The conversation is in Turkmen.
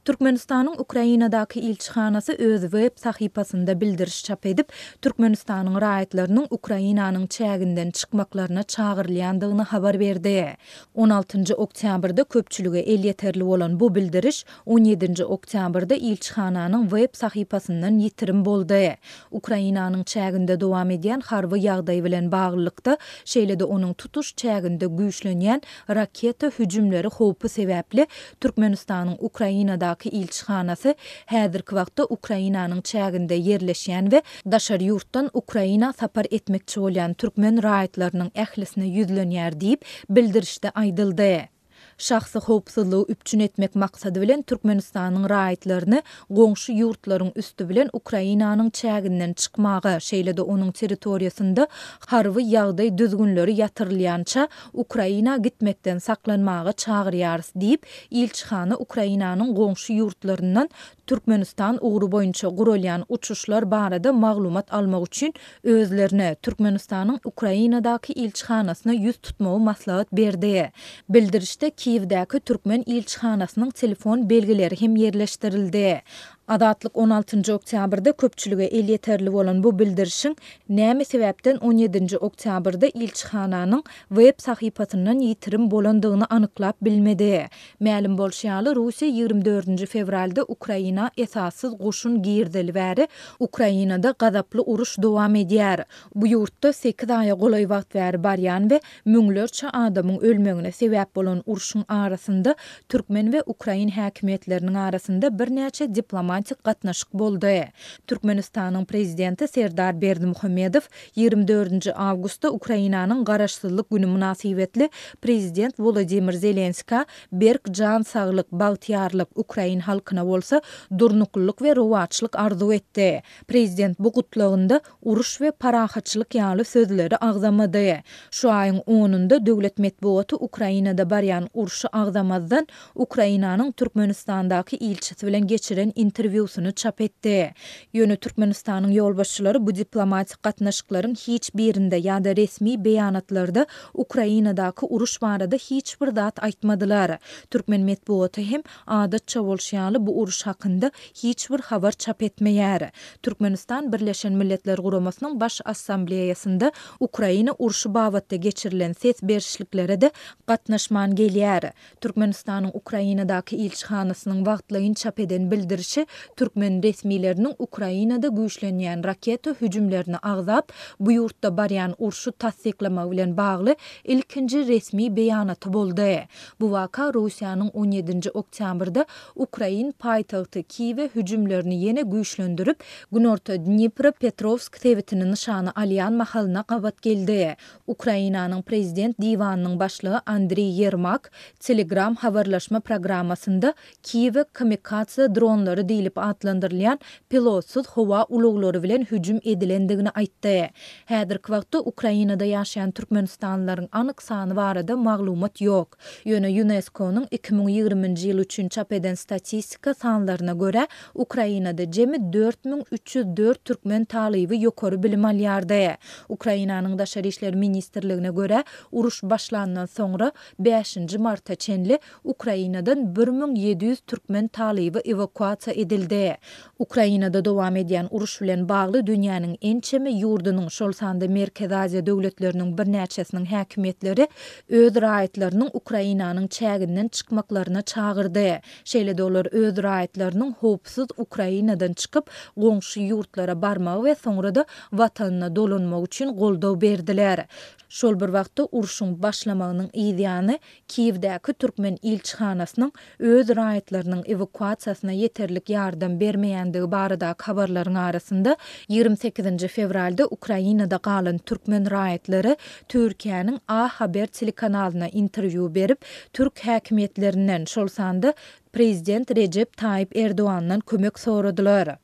Türkmenistanyň Ukrainadaky ilçihanasy öz web sahypasynda bildiriş çap edip, Türkmenistanyň raýatlarynyň Ukrainanyň çäginden çykmaklaryna çagyrylýandygyny habar berdi. 16 oktýabrda köpçülüge el ýeterli bolan bu bildiriş 17 oktýabrda ilçihananyň web sahypasyndan ýitirim boldy. Ukrainanyň çäginde dowam edýän harby ýagdaý bilen baglykda şeýle-de onuň tutuş çäginde güýçlenýän raketa hüjümleri howpy sebäpli Türkmenistanyň Ukrainada ilçihanasy häzirki wagtda Ukrainanyň çäginde ýerleşýän we daşary ýurtdan Ukraina sapar etmekçi bolan türkmen raýatlarynyň ählisine ýüzlenýär diýip bildirişde aýdyldy. Şahsy howpsuzlygy üpçün etmek maksady bilen Türkmenistanyň raýatlaryny goňşy ýurtlaryň üstü bilen Ukrainanyň çäginden çykmagy, şeýle-de onuň territoriýasynda harby ýagdaý düzgünleri ýatyrylýança Ukraina gitmekden saklanmagy çagyrýar diýip ilçihana Ukrainanyň goňşy ýurtlaryndan Türkmenistan ugru boýunça gurulýan uçuşlar barada maglumat almak üçin özlerine Türkmenistanyň Ukrainadaky ilçihanasyna ýüz tutmagy maslahat berdi. Bildirişde Kiýewdäki türkmen ilçihanasynyň telefon belgileri hem ýerleşdirildi. Adatlyk 16 oktýabrda köpçülüge el ýeterli bolan bu bildirişiň näme sebäpden 17 oktýabrda ilçihananyň web sahypasyndan ýitirim bolandygyny anyklap bilmedi. Ma'lum bolşýaly Russiýa 24 fevralda Ukraina esassyz goşun girdili bäri Ukrainada gazaply uruş dowam edýär. Bu ýurtda 8 aýa golay wagt bäri barýan we müňlerçe adamyň ölmegine sebäp bolan uruşyň arasynda türkmen we Ukrain häkimetleriniň arasynda birnäçe diplomatik gatnaşyk boldy. Türkmenistanyň prezidenti Serdar Berdimuhammedow 24 awgustda Ukrainanyň garaşsyzlyk güni münasibetli prezident Volodymyr Zelenska berk jan saglyk, bagtyarlyk Ukrain halkyna bolsa durnukluk we rowaçlyk arzu etdi. Prezident bu gutlagynda uruş we parahaçylyk ýaly sözleri agzamady. Şu aýyň 10-unda döwlet medeniýeti Ukrainada barýan uruşy agzamazdan Ukrainanyň Türkmenistandaky ilçisi bilen geçiren interwýusyny çap etdi. Ýöne Türkmenistanyň ýolbaşçylary bu diplomatik gatnaşyklaryň hiç birinde ýa-da resmi beýanatlarda Ukrainadaky uruş barada hiç bir zat aýtmadylar. Türkmen medeniýeti hem adatça bolşýaly bu uruş hakynda hiç bir habar çap etmeýär. Türkmenistan Birleşen Milletler Guramasynyň baş assambleýasynda Ukraina uruşy babatda geçirilen ses berişliklere de gatnaşman gelýär. Türkmenistanyň Ukrainadaky ilçihanasynyň wagtlaýyn çap eden bildirişi türkmen resmileriniň Ukrainada güýçlenýän raketa hüjümlerini agzap, bu ýurtda barýan uruşy tasdiklamak bilen bagly ilkinji resmi beýanaty boldy. Bu waka Russiýanyň 17 oktýabrda Ukrain paýtagty Kiýewe hüjümlerini ýene güýçlendirip, Günorta Dnipropetrovsk tewitini nyşany alýan mahalyna gabat geldi. Ukrainanyň prezident diwanynyň başlygy Andriy Yermak Telegram habarlaşma programmasynda Kiýewe kamikaze dronlary diýilip adlandyrylýan pilotsuz howa uluglary bilen hüjüm edilendigini aýtdy. Häzirki wagtda Ukrainada ýaşaýan türkmenistanlylaryň anyk sany barada maglumat ýok. Ýöne UNESCO-nyň 2020-nji ýyl üçin çap eden statistika sanlaryna görä Ukrainada jemi 4304 türkmen talyby ýokary bilim alýardy. Ukrainanyň daşary işler ministrligine görä uruş başlandan soňra 5 marta çenli Ukrainadan 1700 türkmen talyby evakuasiýa edildi. Ukrainada dowam edýän uruş bilen bagly dünýäniň en çeme ýurdunyň şol sanda Merkez Aziýa döwletleriniň birnäçesiniň häkimetleri öz raýatlarynyň Ukrainanyň çäginden çykmaklaryna çagyrdy. Şeýle-de olar öz raýatlarynyň howpsuz Ukrainadan çykyp goňşy ýurtlara barmagy we soňra da watanyna dolanmak üçin goldaw berdiler. Şol bir wagtda uruşyň başlamagynyň ýa-da Kiýewdäki türkmen ilçihanasynyň öz raýatlarynyň evakuasiýasyna ýeterlik ýardam bermeýändigi barada habarlaryň arasynda 28 fevralda Ukrainada galan türkmen raýatlary Türkiýanyň A Haber telekanalyna interwýu berip, türk häkimetlerinden şol sanda Prezident Recep Tayyip Erdoğan'dan kömek soradylar.